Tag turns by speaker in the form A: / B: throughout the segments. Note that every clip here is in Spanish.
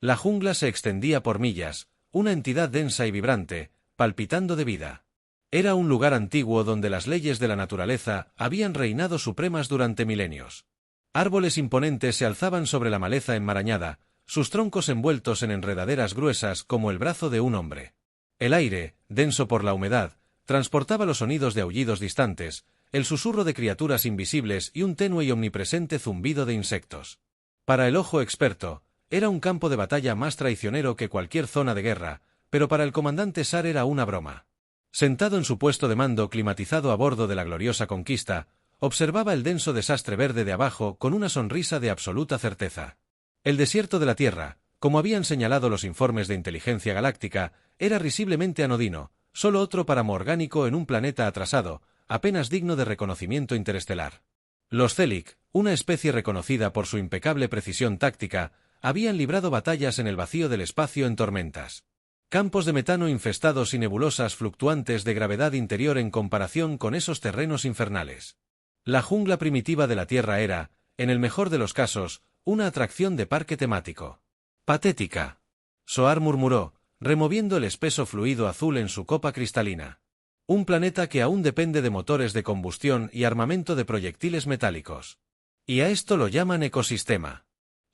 A: La jungla se extendía por millas, una entidad densa y vibrante, palpitando de vida. Era un lugar antiguo donde las leyes de la naturaleza habían reinado supremas durante milenios. Árboles imponentes se alzaban sobre la maleza enmarañada, sus troncos envueltos en enredaderas gruesas como el brazo de un hombre. El aire, denso por la humedad, transportaba los sonidos de aullidos distantes, el susurro de criaturas invisibles y un tenue y omnipresente zumbido de insectos. Para el ojo experto, era un campo de batalla más traicionero que cualquier zona de guerra, pero para el comandante Sar era una broma. Sentado en su puesto de mando climatizado a bordo de la gloriosa Conquista, observaba el denso desastre verde de abajo con una sonrisa de absoluta certeza. El desierto de la Tierra, como habían señalado los informes de inteligencia galáctica, era risiblemente anodino, solo otro páramo orgánico en un planeta atrasado, apenas digno de reconocimiento interestelar. Los Celic, una especie reconocida por su impecable precisión táctica, habían librado batallas en el vacío del espacio en tormentas. Campos de metano infestados y nebulosas fluctuantes de gravedad interior en comparación con esos terrenos infernales. La jungla primitiva de la Tierra era, en el mejor de los casos, una atracción de parque temático. Patética. Soar murmuró, removiendo el espeso fluido azul en su copa cristalina. Un planeta que aún depende de motores de combustión y armamento de proyectiles metálicos. Y a esto lo llaman ecosistema.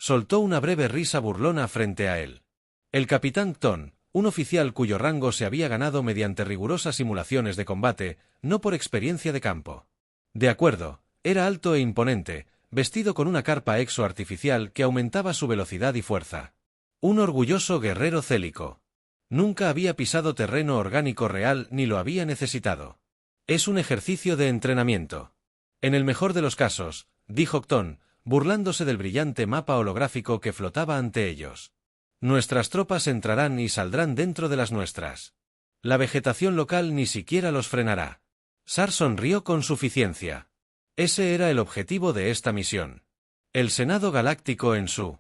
A: Soltó una breve risa burlona frente a él. El capitán Kton, un oficial cuyo rango se había ganado mediante rigurosas simulaciones de combate, no por experiencia de campo. De acuerdo, era alto e imponente, vestido con una carpa exo-artificial que aumentaba su velocidad y fuerza. Un orgulloso guerrero célico. Nunca había pisado terreno orgánico real ni lo había necesitado. Es un ejercicio de entrenamiento. En el mejor de los casos, dijo Kton, burlándose del brillante mapa holográfico que flotaba ante ellos. Nuestras tropas entrarán y saldrán dentro de las nuestras. La vegetación local ni siquiera los frenará. Sar sonrió con suficiencia. Ese era el objetivo de esta misión. El Senado Galáctico en su...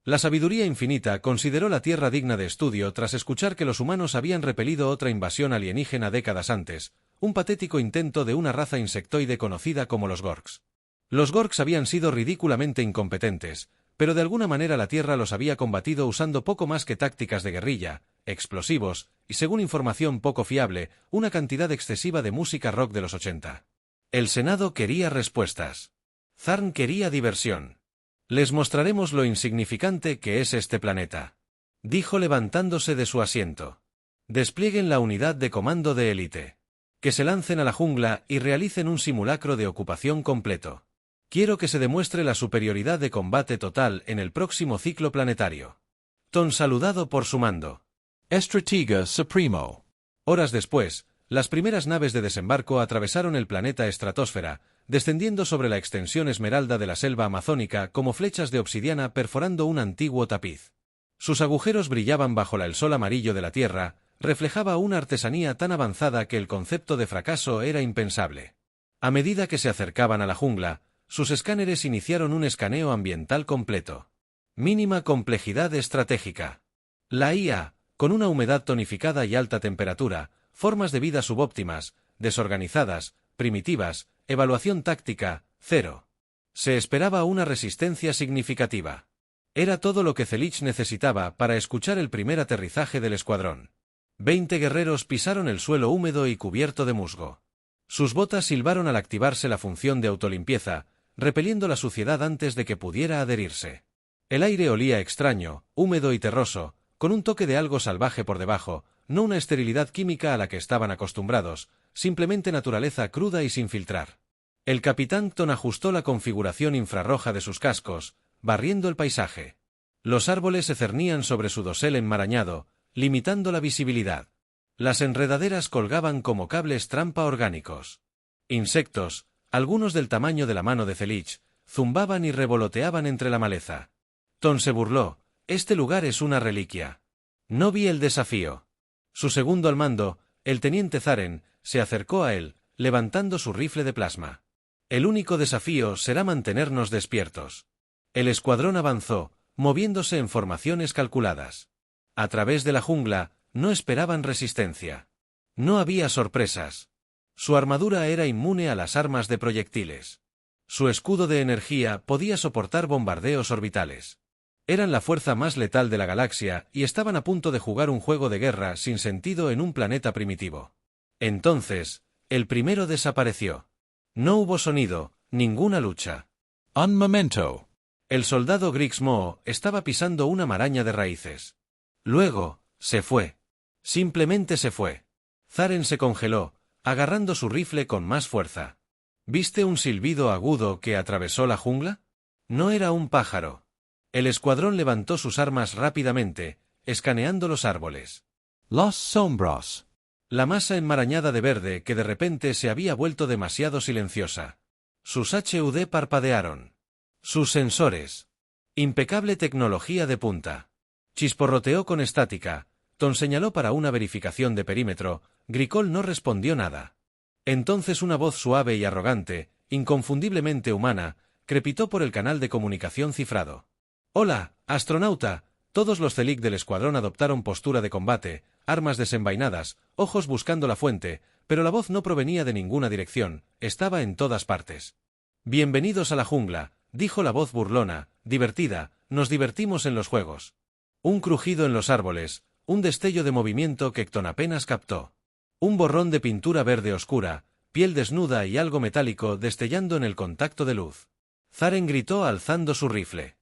A: La sabiduría infinita consideró la Tierra digna de estudio tras escuchar que los humanos habían repelido otra invasión alienígena décadas antes, un patético intento de una raza insectoide conocida como los Gorks. Los Gorks habían sido ridículamente incompetentes, pero de alguna manera la Tierra los había combatido usando poco más que tácticas de guerrilla, explosivos, y según información poco fiable, una cantidad excesiva de música rock de los 80. El Senado quería respuestas. Zarn quería diversión. Les mostraremos lo insignificante que es este planeta, dijo levantándose de su asiento. Desplieguen la unidad de comando de élite. Que se lancen a la jungla y realicen un simulacro de ocupación completo. Quiero que se demuestre la superioridad de combate total en el próximo ciclo planetario. Ton saludado por su mando.
B: Estratega Supremo.
A: Horas después, las primeras naves de desembarco atravesaron el planeta estratosfera, descendiendo sobre la extensión esmeralda de la selva amazónica como flechas de obsidiana perforando un antiguo tapiz. Sus agujeros brillaban bajo el sol amarillo de la Tierra, reflejaba una artesanía tan avanzada que el concepto de fracaso era impensable. A medida que se acercaban a la jungla, sus escáneres iniciaron un escaneo ambiental completo. Mínima complejidad estratégica. La IA, con una humedad tonificada y alta temperatura, formas de vida subóptimas, desorganizadas, primitivas, evaluación táctica, 0. Se esperaba una resistencia significativa. Era todo lo que Celich necesitaba para escuchar el primer aterrizaje del escuadrón. 20 guerreros pisaron el suelo húmedo y cubierto de musgo. Sus botas silbaron al activarse la función de autolimpieza, repeliendo la suciedad antes de que pudiera adherirse. El aire olía extraño, húmedo y terroso, con un toque de algo salvaje por debajo, no una esterilidad química a la que estaban acostumbrados, simplemente naturaleza cruda y sin filtrar. El capitán Kton ajustó la configuración infrarroja de sus cascos, barriendo el paisaje. Los árboles se cernían sobre su dosel enmarañado, limitando la visibilidad. Las enredaderas colgaban como cables trampa orgánicos. Insectos, algunos del tamaño de la mano de Celich, zumbaban y revoloteaban entre la maleza. Ton se burló, este lugar es una reliquia. No vi el desafío. Su segundo al mando, el teniente Zaren, se acercó a él, levantando su rifle de plasma. El único desafío será mantenernos despiertos. El escuadrón avanzó, moviéndose en formaciones calculadas. A través de la jungla, no esperaban resistencia. No había sorpresas. Su armadura era inmune a las armas de proyectiles. Su escudo de energía podía soportar bombardeos orbitales. Eran la fuerza más letal de la galaxia y estaban a punto de jugar un juego de guerra sin sentido en un planeta primitivo. Entonces, el primero desapareció. No hubo sonido, ninguna lucha.
B: Un momento.
A: El soldado Grix Moo estaba pisando una maraña de raíces. Luego, se fue. Simplemente se fue. Zaren se congeló, agarrando su rifle con más fuerza. ¿Viste un silbido agudo que atravesó la jungla? No era un pájaro. El escuadrón levantó sus armas rápidamente, escaneando los árboles.
B: Los sombras.
A: La masa enmarañada de verde que de repente se había vuelto demasiado silenciosa. Sus HUD parpadearon. Sus sensores. Impecable tecnología de punta. Chisporroteó con estática. Ton señaló para una verificación de perímetro. Gricol no respondió nada. Entonces una voz suave y arrogante, inconfundiblemente humana, crepitó por el canal de comunicación cifrado. «Hola, astronauta». Todos los Celic del escuadrón adoptaron postura de combate, armas desenvainadas, ojos buscando la fuente, pero la voz no provenía de ninguna dirección, estaba en todas partes. «Bienvenidos a la jungla», dijo la voz burlona, divertida, «nos divertimos en los juegos». Un crujido en los árboles, un destello de movimiento que Ton apenas captó. Un borrón de pintura verde oscura, piel desnuda y algo metálico destellando en el contacto de luz. Zaren gritó alzando su rifle.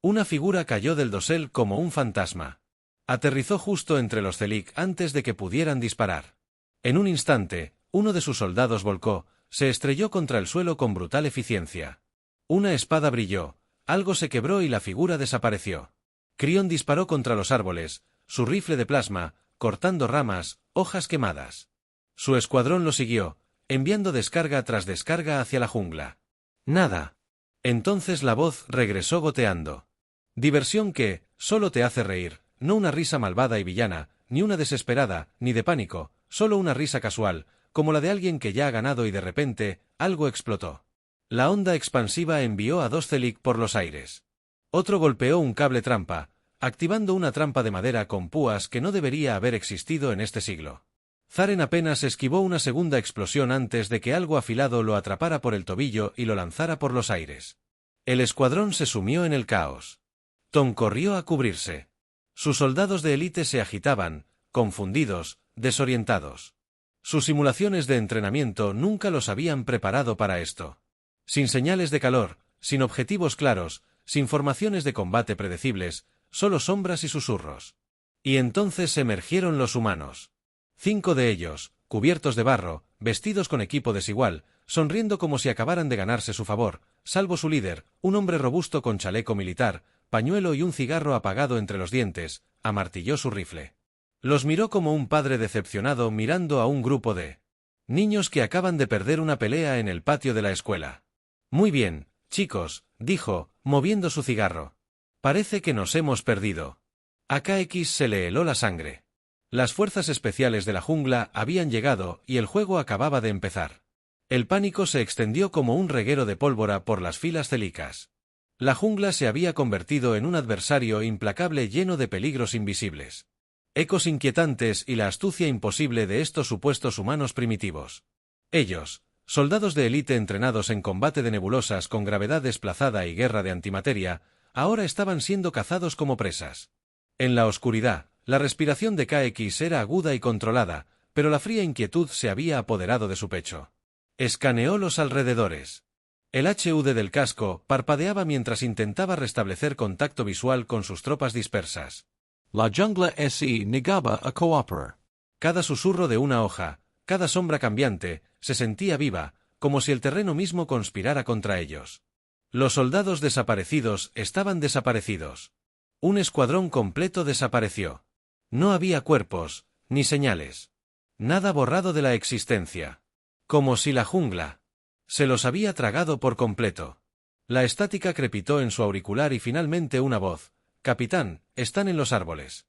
A: Una figura cayó del dosel como un fantasma. Aterrizó justo entre los Celic antes de que pudieran disparar. En un instante, uno de sus soldados volcó, se estrelló contra el suelo con brutal eficiencia. Una espada brilló, algo se quebró y la figura desapareció. Crión disparó contra los árboles, su rifle de plasma, cortando ramas, hojas quemadas. Su escuadrón lo siguió, enviando descarga tras descarga hacia la jungla. Nada. Entonces la voz regresó goteando. Diversión que solo te hace reír, no una risa malvada y villana, ni una desesperada, ni de pánico, solo una risa casual, como la de alguien que ya ha ganado y de repente, algo explotó. La onda expansiva envió a 2 Celic por los aires. Otro golpeó un cable trampa, activando una trampa de madera con púas que no debería haber existido en este siglo. Zaren apenas esquivó una segunda explosión antes de que algo afilado lo atrapara por el tobillo y lo lanzara por los aires. El escuadrón se sumió en el caos. Ton corrió a cubrirse. Sus soldados de élite se agitaban, confundidos, desorientados. Sus simulaciones de entrenamiento nunca los habían preparado para esto. Sin señales de calor, sin objetivos claros, sin formaciones de combate predecibles, solo sombras y susurros. Y entonces emergieron los humanos. 5 de ellos, cubiertos de barro, vestidos con equipo desigual, sonriendo como si acabaran de ganarse su favor, salvo su líder, un hombre robusto con chaleco militar, pañuelo y un cigarro apagado entre los dientes, amartilló su rifle. Los miró como un padre decepcionado mirando a un grupo de niños que acaban de perder una pelea en el patio de la escuela. «Muy bien, chicos», dijo, moviendo su cigarro. «Parece que nos hemos perdido». A KX se le heló la sangre. Las fuerzas especiales de la jungla habían llegado y el juego acababa de empezar. El pánico se extendió como un reguero de pólvora por las filas celicas. La jungla se había convertido en un adversario implacable lleno de peligros invisibles. Ecos inquietantes y la astucia imposible de estos supuestos humanos primitivos. Ellos, soldados de élite entrenados en combate de nebulosas con gravedad desplazada y guerra de antimateria, ahora estaban siendo cazados como presas. En la oscuridad, la respiración de KX era aguda y controlada, pero la fría inquietud se había apoderado de su pecho. Escaneó los alrededores. El HUD del casco parpadeaba mientras intentaba restablecer contacto visual con sus tropas dispersas.
B: La jungla se negaba a cooperar.
A: Cada susurro de una hoja, cada sombra cambiante, se sentía viva, como si el terreno mismo conspirara contra ellos. Los soldados desaparecidos estaban desaparecidos. Un escuadrón completo desapareció. No había cuerpos, ni señales. Nada borrado de la existencia. Como si la jungla se los había tragado por completo. La estática crepitó en su auricular y finalmente una voz. «Capitán, están en los árboles».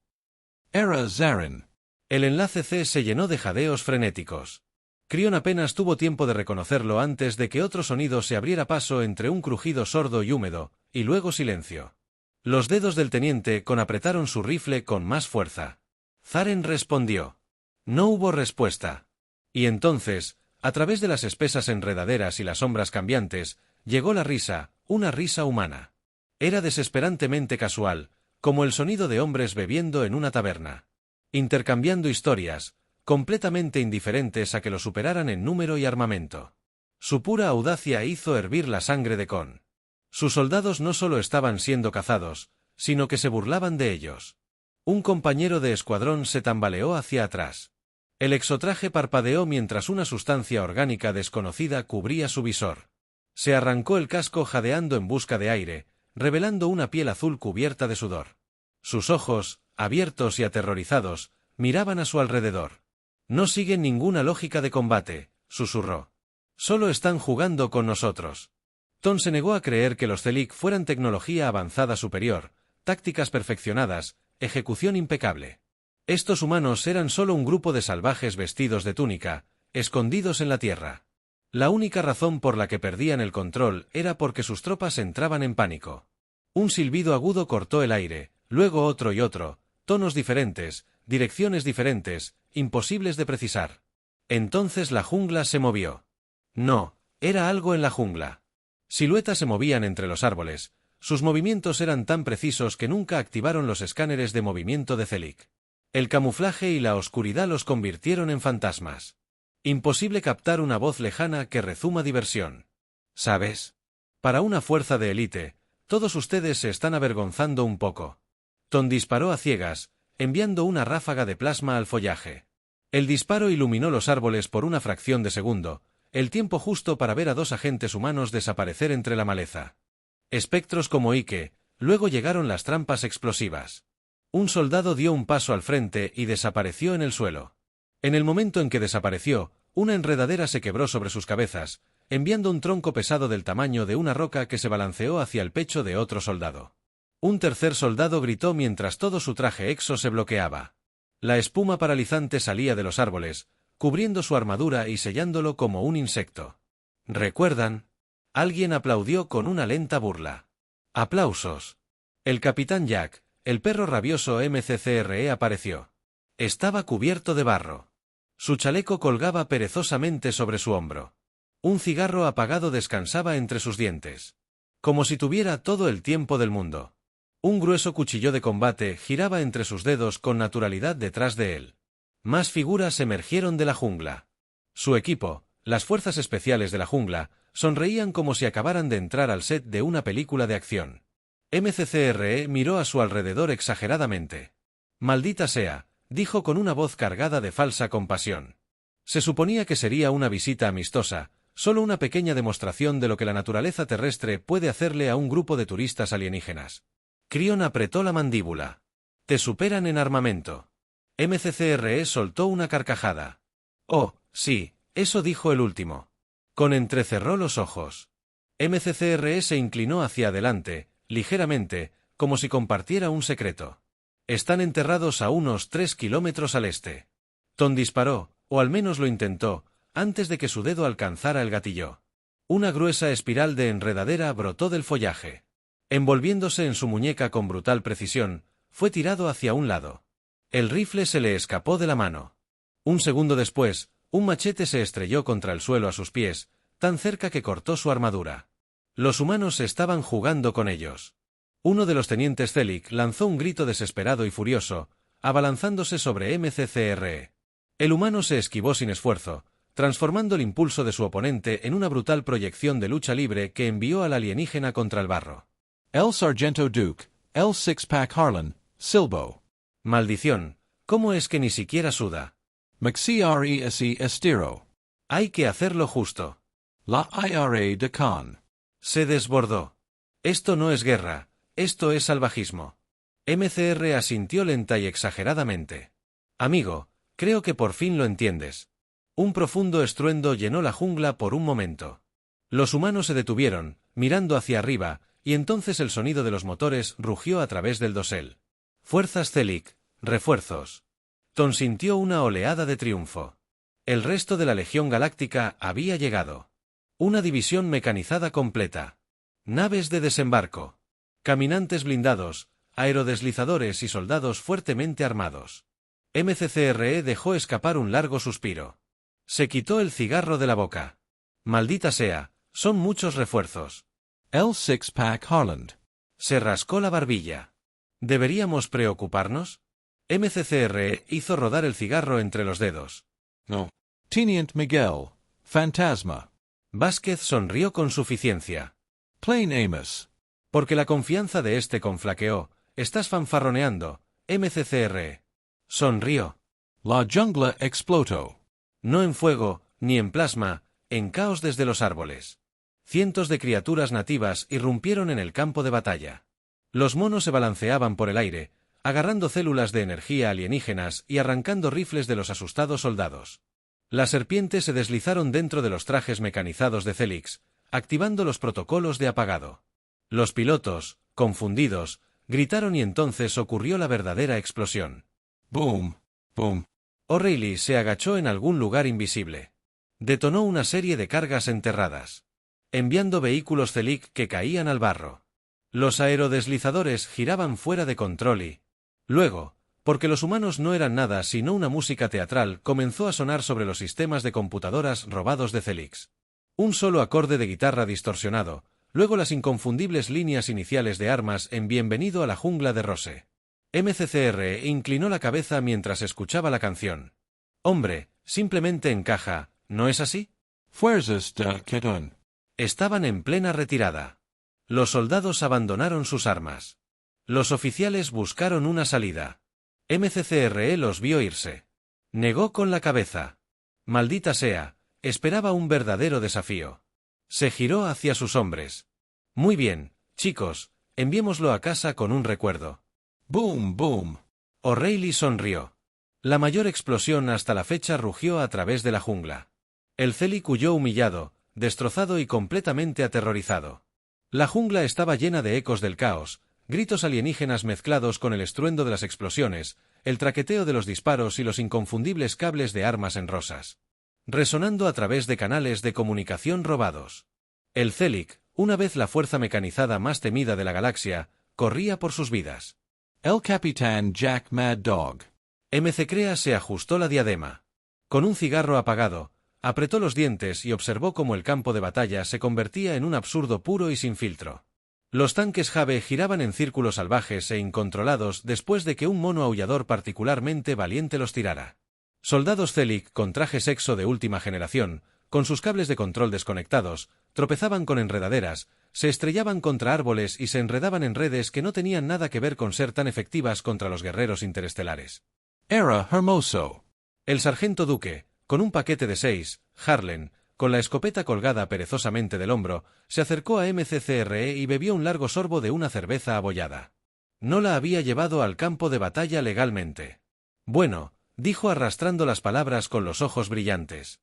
B: Era Zaren.
A: El enlace C se llenó de jadeos frenéticos. Crión apenas tuvo tiempo de reconocerlo antes de que otro sonido se abriera paso entre un crujido sordo y húmedo, y luego silencio. Los dedos del teniente apretaron su rifle con más fuerza. Zaren respondió. No hubo respuesta. Y entonces, a través de las espesas enredaderas y las sombras cambiantes, llegó la risa, una risa humana. Era desesperantemente casual, como el sonido de hombres bebiendo en una taberna. Intercambiando historias, completamente indiferentes a que lo superaran en número y armamento. Su pura audacia hizo hervir la sangre de Con. Sus soldados no solo estaban siendo cazados, sino que se burlaban de ellos. Un compañero de escuadrón se tambaleó hacia atrás. El exotraje parpadeó mientras una sustancia orgánica desconocida cubría su visor. Se arrancó el casco jadeando en busca de aire, revelando una piel azul cubierta de sudor. Sus ojos, abiertos y aterrorizados, miraban a su alrededor. No siguen ninguna lógica de combate, susurró. Solo están jugando con nosotros. Ton se negó a creer que los Zelig fueran tecnología avanzada superior, tácticas perfeccionadas, ejecución impecable. Estos humanos eran solo un grupo de salvajes vestidos de túnica, escondidos en la tierra. La única razón por la que perdían el control era porque sus tropas entraban en pánico. Un silbido agudo cortó el aire, luego otro y otro, tonos diferentes, direcciones diferentes, imposibles de precisar. Entonces la jungla se movió. No, era algo en la jungla. Siluetas se movían entre los árboles. Sus movimientos eran tan precisos que nunca activaron los escáneres de movimiento de Zelig. El camuflaje y la oscuridad los convirtieron en fantasmas. Imposible captar una voz lejana que rezuma diversión. ¿Sabes? Para una fuerza de élite, todos ustedes se están avergonzando un poco. Ton disparó a ciegas, enviando una ráfaga de plasma al follaje. El disparo iluminó los árboles por una fracción de segundo, el tiempo justo para ver a dos agentes humanos desaparecer entre la maleza. Espectros como Ike, luego llegaron las trampas explosivas. Un soldado dio un paso al frente y desapareció en el suelo. En el momento en que desapareció, una enredadera se quebró sobre sus cabezas, enviando un tronco pesado del tamaño de una roca que se balanceó hacia el pecho de otro soldado. Un tercer soldado gritó mientras todo su traje exo se bloqueaba. La espuma paralizante salía de los árboles, cubriendo su armadura y sellándolo como un insecto. ¿Recuerdan? Alguien aplaudió con una lenta burla. ¡Aplausos! El capitán Jack, el perro rabioso MCCRE, apareció. Estaba cubierto de barro. Su chaleco colgaba perezosamente sobre su hombro. Un cigarro apagado descansaba entre sus dientes. Como si tuviera todo el tiempo del mundo. Un grueso cuchillo de combate giraba entre sus dedos con naturalidad detrás de él. Más figuras emergieron de la jungla. Su equipo, las fuerzas especiales de la jungla, sonreían como si acabaran de entrar al set de una película de acción. MCCRE miró a su alrededor exageradamente. «Maldita sea», dijo con una voz cargada de falsa compasión. Se suponía que sería una visita amistosa, solo una pequeña demostración de lo que la naturaleza terrestre puede hacerle a un grupo de turistas alienígenas. Crion apretó la mandíbula. «Te superan en armamento». MCCRE soltó una carcajada. «Oh, sí, eso dijo el último». Con entrecerró los ojos. MCCRE se inclinó hacia adelante, ligeramente, como si compartiera un secreto. «Están enterrados a unos 3 kilómetros al este». Ton disparó, o al menos lo intentó, antes de que su dedo alcanzara el gatillo. Una gruesa espiral de enredadera brotó del follaje. Envolviéndose en su muñeca con brutal precisión, fue tirado hacia un lado. El rifle se le escapó de la mano. Un segundo después, un machete se estrelló contra el suelo a sus pies, tan cerca que cortó su armadura. Los humanos estaban jugando con ellos. Uno de los tenientes Zelig lanzó un grito desesperado y furioso, abalanzándose sobre MCCRE. El humano se esquivó sin esfuerzo, transformando el impulso de su oponente en una brutal proyección de lucha libre que envió al alienígena contra el barro.
B: El Sargento Duke, el Six-Pack Harlan, Silbo.
A: Maldición, ¿cómo es que ni siquiera suda?
B: McCrese Estiro.
A: Hay que hacerlo justo.
B: La IRA de Khan.
A: Se desbordó. Esto no es guerra, esto es salvajismo. MCR asintió lenta y exageradamente. Amigo, creo que por fin lo entiendes. Un profundo estruendo llenó la jungla por un momento. Los humanos se detuvieron, mirando hacia arriba, y entonces el sonido de los motores rugió a través del dosel. Fuerzas Zelig, refuerzos. Ton sintió una oleada de triunfo. El resto de la Legión Galáctica había llegado. Una división mecanizada completa. Naves de desembarco. Caminantes blindados, aerodeslizadores y soldados fuertemente armados. MCCRE dejó escapar un largo suspiro. Se quitó el cigarro de la boca. Maldita sea, son muchos refuerzos.
B: El Six-Pack Harland.
A: Se rascó la barbilla. ¿Deberíamos preocuparnos? MCCRE hizo rodar el cigarro entre los dedos.
B: No. Teniente Miguel, Fantasma.
A: Vázquez sonrió con suficiencia.
B: Plain Amos.
A: Porque la confianza de este conflaqueó. Estás fanfarroneando, MCCRE. Sonrió.
B: La jungla explotó.
A: No en fuego, ni en plasma, en caos desde los árboles. Cientos de criaturas nativas irrumpieron en el campo de batalla. Los monos se balanceaban por el aire, agarrando células de energía alienígenas y arrancando rifles de los asustados soldados. Las serpientes se deslizaron dentro de los trajes mecanizados de Celix, activando los protocolos de apagado. Los pilotos, confundidos, gritaron y entonces ocurrió la verdadera explosión.
B: Boom. Boom.
A: O'Reilly se agachó en algún lugar invisible. Detonó una serie de cargas enterradas, enviando vehículos Celic que caían al barro. Los aerodeslizadores giraban fuera de control y... Luego, porque los humanos no eran nada sino una música teatral, comenzó a sonar sobre los sistemas de computadoras robados de Celix. Un solo acorde de guitarra distorsionado, luego las inconfundibles líneas iniciales de armas en Bienvenido a la jungla de Rose. MCCRE inclinó la cabeza mientras escuchaba la canción. Hombre, simplemente encaja, ¿no es así?
B: Fuerzas de Quetón.
A: Estaban en plena retirada. Los soldados abandonaron sus armas. Los oficiales buscaron una salida. MCCRE los vio irse. Negó con la cabeza. Maldita sea, esperaba un verdadero desafío. Se giró hacia sus hombres. Muy bien, chicos, enviémoslo a casa con un recuerdo.
B: Boom, boom.
A: O'Reilly sonrió. La mayor explosión hasta la fecha rugió a través de la jungla. El Celic huyó humillado, destrozado y completamente aterrorizado. La jungla estaba llena de ecos del caos, gritos alienígenas mezclados con el estruendo de las explosiones, el traqueteo de los disparos y los inconfundibles cables de armas en rosas, resonando a través de canales de comunicación robados. El Celic, una vez la fuerza mecanizada más temida de la galaxia, corría por sus vidas.
B: El Capitán Jack Mad Dog.
A: MCCREA se ajustó la diadema. Con un cigarro apagado, apretó los dientes y observó cómo el campo de batalla se convertía en un absurdo puro y sin filtro. Los tanques Jave giraban en círculos salvajes e incontrolados después de que un mono aullador particularmente valiente los tirara. Soldados Celic con trajes EXO de última generación, con sus cables de control desconectados, tropezaban con enredaderas, se estrellaban contra árboles y se enredaban en redes que no tenían nada que ver con ser tan efectivas contra los guerreros interestelares.
B: Era hermoso.
A: El sargento Duque, con un paquete de 6, Harlan, con la escopeta colgada perezosamente del hombro, se acercó a MCCRE y bebió un largo sorbo de una cerveza abollada. No la había llevado al campo de batalla legalmente. Bueno, dijo arrastrando las palabras con los ojos brillantes.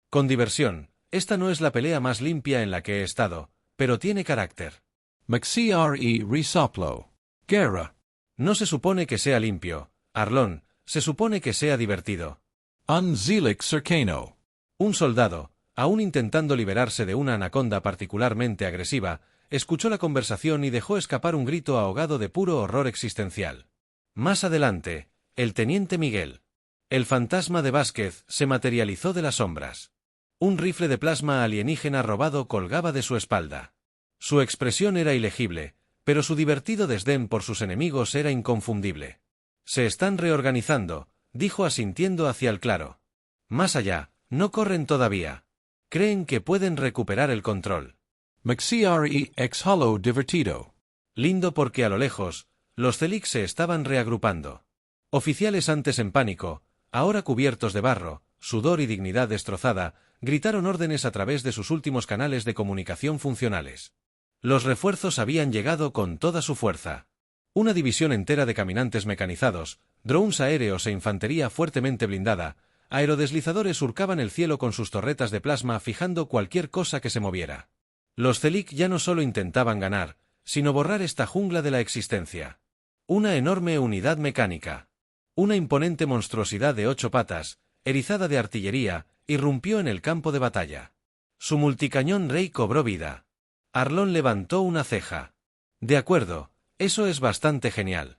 A: Con diversión, esta no es la pelea más limpia en la que he estado, pero tiene carácter.
B: McCre Resoplo. Guerra.
A: No se supone que sea limpio, Arlón, se supone que sea divertido.
B: Unzelic Cercano.
A: Un soldado, aún intentando liberarse de una anaconda particularmente agresiva, escuchó la conversación y dejó escapar un grito ahogado de puro horror existencial. Más adelante, el teniente Miguel. El fantasma de Vázquez se materializó de las sombras. Un rifle de plasma alienígena robado colgaba de su espalda. Su expresión era ilegible, pero su divertido desdén por sus enemigos era inconfundible. Se están reorganizando, dijo asintiendo hacia el claro. Más allá, no corren todavía. Creen que pueden recuperar el control.
B: McCre ex Holo Divertido.
A: Lindo porque a lo lejos, los Celic se estaban reagrupando. Oficiales antes en pánico, ahora cubiertos de barro, sudor y dignidad destrozada, gritaron órdenes a través de sus últimos canales de comunicación funcionales. Los refuerzos habían llegado con toda su fuerza. Una división entera de caminantes mecanizados, drones aéreos e infantería fuertemente blindada, aerodeslizadores surcaban el cielo con sus torretas de plasma fijando cualquier cosa que se moviera. Los Celic ya no solo intentaban ganar, sino borrar esta jungla de la existencia. Una enorme unidad mecánica. Una imponente monstruosidad de 8 patas, erizada de artillería, irrumpió en el campo de batalla. Su multicañón Rey cobró vida. Arlón levantó una ceja. De acuerdo, eso es bastante genial.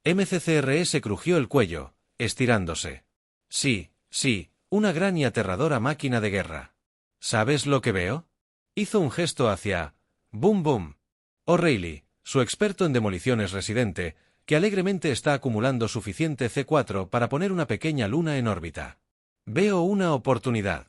A: MCCRE se crujió el cuello, estirándose. Sí, una gran y aterradora máquina de guerra. ¿Sabes lo que veo? Hizo un gesto hacia... Boom boom. O'Reilly, su experto en demoliciones residente, que alegremente está acumulando suficiente C4 para poner una pequeña luna en órbita. Veo una oportunidad.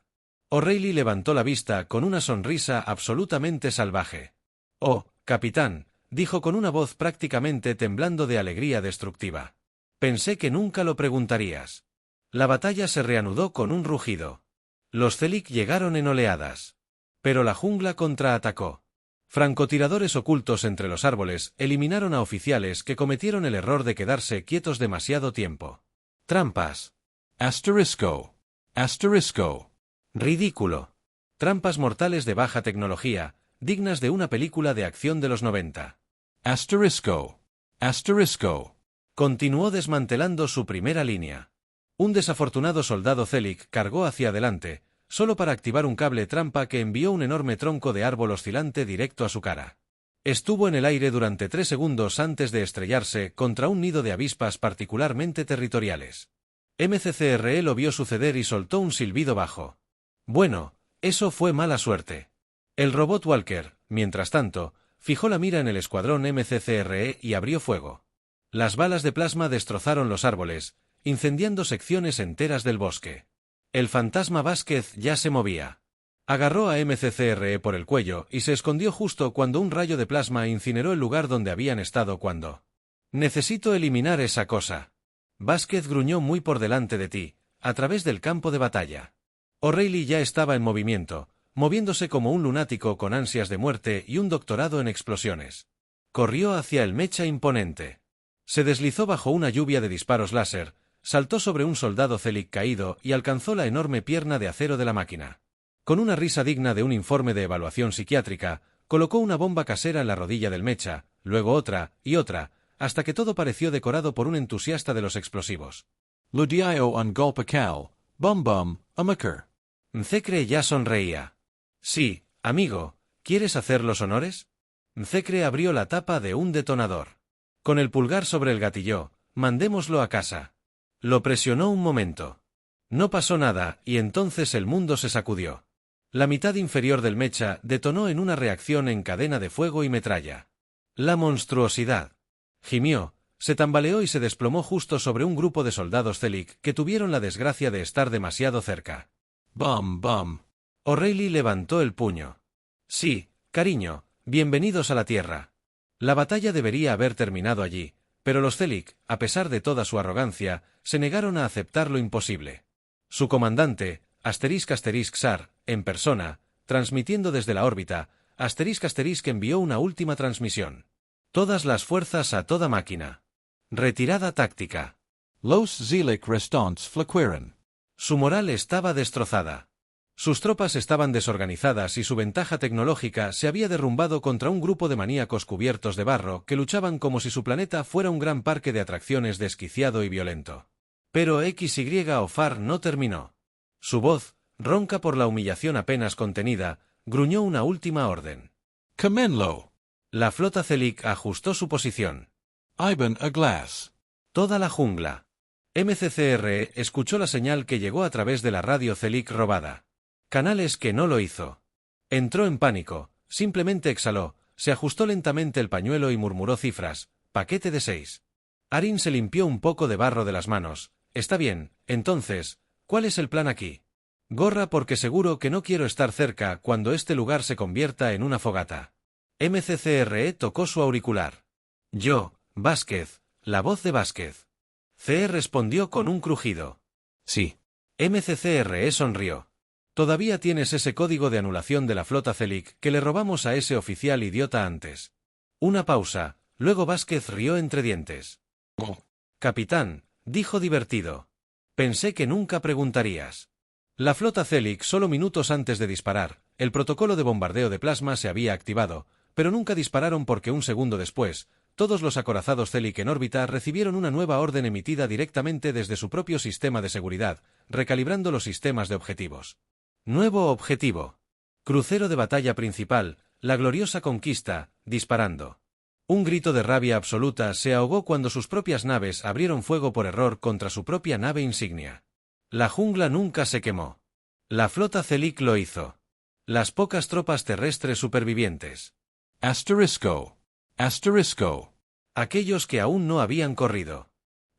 A: O'Reilly levantó la vista con una sonrisa absolutamente salvaje. Oh, capitán, dijo con una voz prácticamente temblando de alegría destructiva. Pensé que nunca lo preguntarías. La batalla se reanudó con un rugido. Los Zelig llegaron en oleadas. Pero la jungla contraatacó. Francotiradores ocultos entre los árboles eliminaron a oficiales que cometieron el error de quedarse quietos demasiado tiempo. Trampas.
B: Asterisco. Asterisco.
A: Ridículo. Trampas mortales de baja tecnología, dignas de una película de acción de los 90.
B: Asterisco. Asterisco.
A: Continuó desmantelando su primera línea. Un desafortunado soldado Zelig cargó hacia adelante, solo para activar un cable trampa que envió un enorme tronco de árbol oscilante directo a su cara. Estuvo en el aire durante 3 segundos antes de estrellarse contra un nido de avispas particularmente territoriales. MCCRE lo vio suceder y soltó un silbido bajo. Bueno, eso fue mala suerte. El robot Walker, mientras tanto, fijó la mira en el escuadrón MCCRE y abrió fuego. Las balas de plasma destrozaron los árboles, incendiando secciones enteras del bosque. El fantasma Vázquez ya se movía. Agarró a MCCRE por el cuello y se escondió justo cuando un rayo de plasma incineró el lugar donde habían estado cuando. Necesito eliminar esa cosa. Vázquez gruñó muy por delante de ti, a través del campo de batalla. O'Reilly ya estaba en movimiento, moviéndose como un lunático con ansias de muerte y un doctorado en explosiones. Corrió hacia el mecha imponente. Se deslizó bajo una lluvia de disparos láser, saltó sobre un soldado Zelig caído y alcanzó la enorme pierna de acero de la máquina. Con una risa digna de un informe de evaluación psiquiátrica, colocó una bomba casera en la rodilla del mecha, luego otra, y otra, hasta que todo pareció decorado por un entusiasta de los explosivos.
B: Lo dio un golpe cal, bum bum, amaker.
A: Mcecre ya sonreía. Sí, amigo, ¿quieres hacer los honores? Mcecre abrió la tapa de un detonador. Con el pulgar sobre el gatillo, mandémoslo a casa. Lo presionó un momento. No pasó nada, y entonces el mundo se sacudió. La mitad inferior del mecha detonó en una reacción en cadena de fuego y metralla. La monstruosidad. Gimió, se tambaleó y se desplomó justo sobre un grupo de soldados Zelig que tuvieron la desgracia de estar demasiado cerca.
B: Bum bum.
A: O'Reilly levantó el puño. Sí, cariño, bienvenidos a la Tierra. La batalla debería haber terminado allí, pero los Zelig, a pesar de toda su arrogancia, se negaron a aceptar lo imposible. Su comandante, **Sar, en persona, transmitiendo desde la órbita, **, envió una última transmisión. Todas las fuerzas a toda máquina. Retirada táctica.
B: Los Zelig restants flaquieren.
A: Su moral estaba destrozada. Sus tropas estaban desorganizadas y su ventaja tecnológica se había derrumbado contra un grupo de maníacos cubiertos de barro que luchaban como si su planeta fuera un gran parque de atracciones desquiciado y violento. Pero XY o FAR no terminó. Su voz, ronca por la humillación apenas contenida, gruñó una última orden.
B: Comenlo.
A: La flota Zelig ajustó su posición.
B: Iban a glass.
A: Toda la jungla. MCCRE escuchó la señal que llegó a través de la radio Zelig robada. Canales que no lo hizo. Entró en pánico, simplemente exhaló, se ajustó lentamente el pañuelo y murmuró cifras, paquete de 6. Arin se limpió un poco de barro de las manos. Está bien, entonces, ¿cuál es el plan aquí? Gorra porque seguro que no quiero estar cerca cuando este lugar se convierta en una fogata. MCCRE tocó su auricular. Yo, Vázquez, la voz de Vázquez. CE respondió con un crujido.
B: Sí.
A: MCCRE sonrió. Todavía tienes ese código de anulación de la flota Zelig que le robamos a ese oficial idiota antes. Una pausa, luego Vázquez rió entre dientes. Capitán, dijo divertido. Pensé que nunca preguntarías. La flota Zelig solo minutos antes de disparar, el protocolo de bombardeo de plasma se había activado, pero nunca dispararon porque un segundo después, todos los acorazados Zelig en órbita recibieron una nueva orden emitida directamente desde su propio sistema de seguridad, recalibrando los sistemas de objetivos. Nuevo objetivo. Crucero de batalla principal, la gloriosa conquista, disparando. Un grito de rabia absoluta se ahogó cuando sus propias naves abrieron fuego por error contra su propia nave insignia. La jungla nunca se quemó. La flota Zelig lo hizo. Las pocas tropas terrestres supervivientes.
B: Asterisco. Asterisco.
A: Aquellos que aún no habían corrido.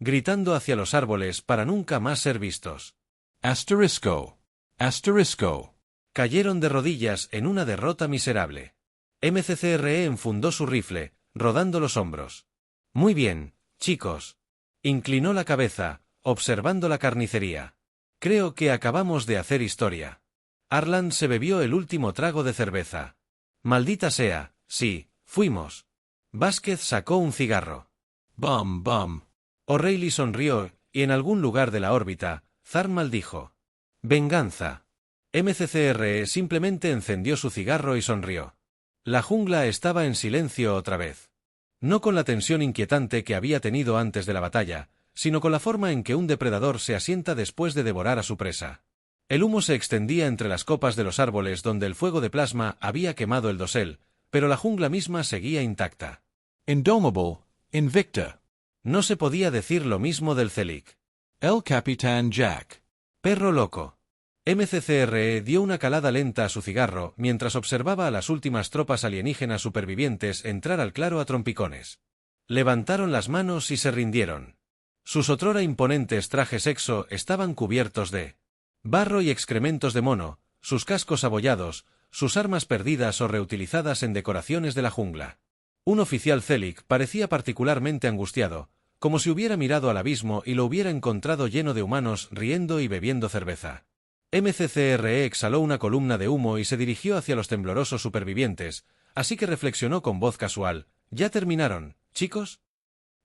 A: Gritando hacia los árboles para nunca más ser vistos.
B: Asterisco. Asterisco.
A: Cayeron de rodillas en una derrota miserable. MCCRE enfundó su rifle, rodando los hombros. Muy bien, chicos. Inclinó la cabeza, observando la carnicería. Creo que acabamos de hacer historia. Harlan se bebió el último trago de cerveza. Maldita sea, sí, fuimos. Vázquez sacó un cigarro.
B: Bum bum.
A: O'Reilly sonrió, y en algún lugar de la órbita, Zarn maldijo. Venganza. MCCRE simplemente encendió su cigarro y sonrió. La jungla estaba en silencio otra vez. No con la tensión inquietante que había tenido antes de la batalla, sino con la forma en que un depredador se asienta después de devorar a su presa. El humo se extendía entre las copas de los árboles donde el fuego de plasma había quemado el dosel, pero la jungla misma seguía intacta.
B: Indomable, invicta.
A: No se podía decir lo mismo del Celic.
B: El Capitán Jack.
A: Perro loco. MCCRE dio una calada lenta a su cigarro mientras observaba a las últimas tropas alienígenas supervivientes entrar al claro a trompicones. Levantaron las manos y se rindieron. Sus otrora imponentes trajes exo estaban cubiertos de barro y excrementos de mono, sus cascos abollados, sus armas perdidas o reutilizadas en decoraciones de la jungla. Un oficial Celic parecía particularmente angustiado, como si hubiera mirado al abismo y lo hubiera encontrado lleno de humanos riendo y bebiendo cerveza. MCCRE exhaló una columna de humo y se dirigió hacia los temblorosos supervivientes, así que reflexionó con voz casual. ¿Ya terminaron, chicos?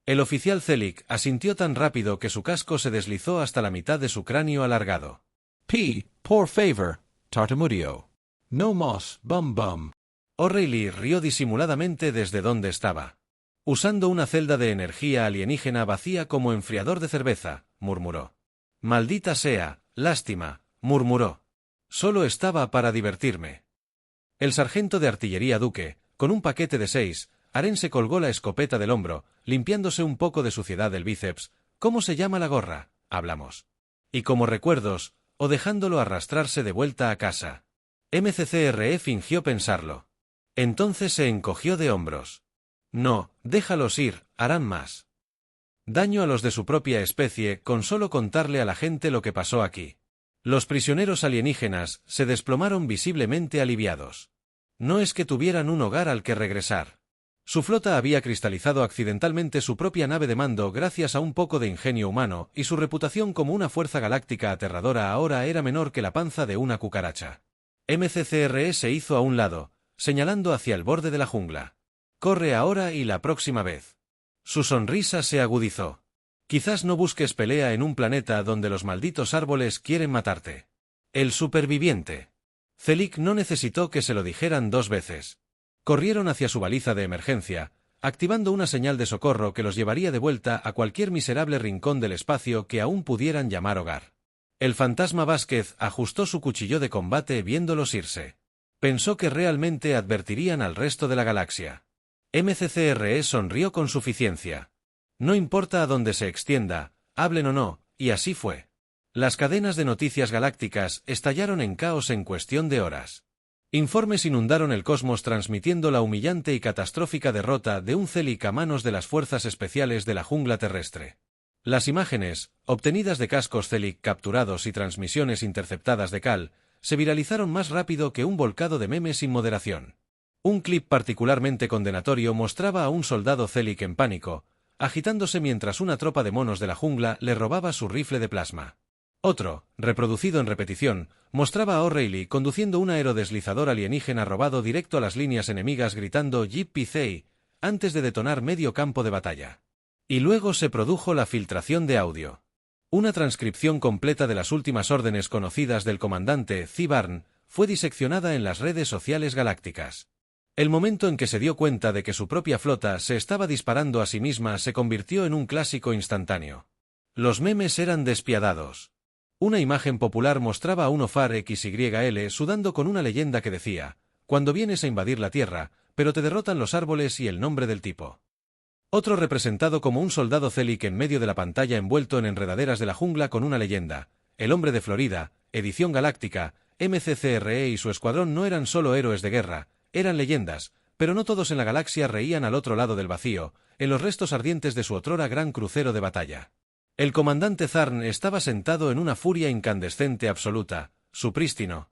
A: El oficial Celic asintió tan rápido que su casco se deslizó hasta la mitad de su cráneo alargado.
B: Por favor, tartamudeó. No más, bum bum.
A: O'Reilly rió disimuladamente desde donde estaba. Usando una celda de energía alienígena vacía como enfriador de cerveza, murmuró. Maldita sea, lástima, murmuró. Solo estaba para divertirme. El sargento de artillería Duque, con un paquete de 6, Aren se colgó la escopeta del hombro, limpiándose un poco de suciedad del bíceps. ¿Cómo se llama la gorra? Hablamos. Y como recuerdos, o dejándolo arrastrarse de vuelta a casa. MCCRE fingió pensarlo. Entonces se encogió de hombros. No, déjalos ir, harán más daño a los de su propia especie con solo contarle a la gente lo que pasó aquí. Los prisioneros alienígenas se desplomaron visiblemente aliviados. No es que tuvieran un hogar al que regresar. Su flota había cristalizado accidentalmente su propia nave de mando gracias a un poco de ingenio humano, y su reputación como una fuerza galáctica aterradora ahora era menor que la panza de una cucaracha. MCCRE se hizo a un lado, señalando hacia el borde de la jungla. Corre ahora y la próxima vez. Su sonrisa se agudizó. Quizás no busques pelea en un planeta donde los malditos árboles quieren matarte. El superviviente. Celic no necesitó que se lo dijeran 2 veces. Corrieron hacia su baliza de emergencia, activando una señal de socorro que los llevaría de vuelta a cualquier miserable rincón del espacio que aún pudieran llamar hogar. El fantasma Vázquez ajustó su cuchillo de combate viéndolos irse. Pensó que realmente advertirían al resto de la galaxia. MCCRE sonrió con suficiencia. No importa a dónde se extienda, hablen o no, y así fue. Las cadenas de noticias galácticas estallaron en caos en cuestión de horas. Informes inundaron el cosmos transmitiendo la humillante y catastrófica derrota de un Celic a manos de las fuerzas especiales de la jungla terrestre. Las imágenes, obtenidas de cascos Celic capturados y transmisiones interceptadas de Cal, se viralizaron más rápido que un volcado de memes sin moderación. Un clip particularmente condenatorio mostraba a un soldado Celic en pánico, agitándose mientras una tropa de monos de la jungla le robaba su rifle de plasma. Otro, reproducido en repetición, mostraba a O'Reilly conduciendo un aerodeslizador alienígena robado directo a las líneas enemigas gritando "Yippee-Zey", antes de detonar medio campo de batalla. Y luego se produjo la filtración de audio. Una transcripción completa de las últimas órdenes conocidas del comandante Zibarn fue diseccionada en las redes sociales galácticas. El momento en que se dio cuenta de que su propia flota se estaba disparando a sí misma se convirtió en un clásico instantáneo. Los memes eran despiadados. Una imagen popular mostraba a un Ofar XYL sudando con una leyenda que decía: "Cuando vienes a invadir la Tierra, pero te derrotan los árboles", y el nombre del tipo. Otro representado como un soldado Celic en medio de la pantalla envuelto en enredaderas de la jungla con una leyenda: "El hombre de Florida, edición galáctica, MCCRE y su escuadrón no eran solo héroes de guerra, eran leyendas, pero no todos en la galaxia reían al otro lado del vacío, en los restos ardientes de su otrora gran crucero de batalla. El comandante Zarn estaba sentado en una furia incandescente absoluta, su prístino.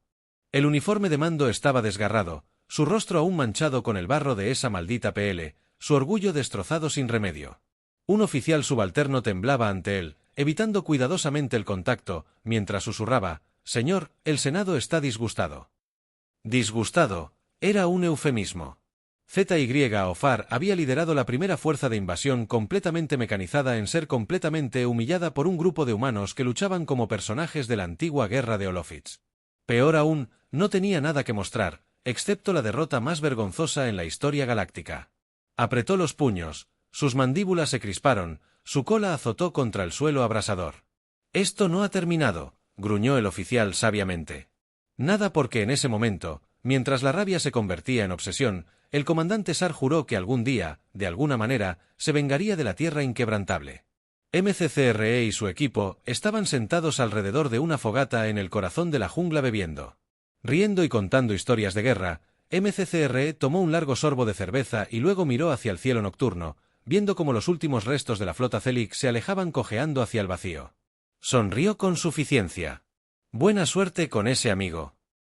A: El uniforme de mando estaba desgarrado, su rostro aún manchado con el barro de esa maldita PL, su orgullo destrozado sin remedio. Un oficial subalterno temblaba ante él, evitando cuidadosamente el contacto, mientras susurraba: «Señor, el Senado está disgustado». Disgustado era un eufemismo. ZY Ofar había liderado la primera fuerza de invasión completamente mecanizada en ser completamente humillada por un grupo de humanos que luchaban como personajes de la antigua guerra de Olofits. Peor aún, no tenía nada que mostrar, excepto la derrota más vergonzosa en la historia galáctica. Apretó los puños, sus mandíbulas se crisparon, su cola azotó contra el suelo abrasador. «Esto no ha terminado», gruñó el oficial sabiamente. Nada, porque en ese momento, mientras la rabia se convertía en obsesión, el comandante Sar juró que algún día, de alguna manera, se vengaría de la Tierra inquebrantable. MCCRE y su equipo estaban sentados alrededor de una fogata en el corazón de la jungla bebiendo. Riendo y contando historias de guerra, MCCRE tomó un largo sorbo de cerveza y luego miró hacia el cielo nocturno, viendo cómo los últimos restos de la flota Celic se alejaban cojeando hacia el vacío. Sonrió con suficiencia. «Buena suerte con ese amigo».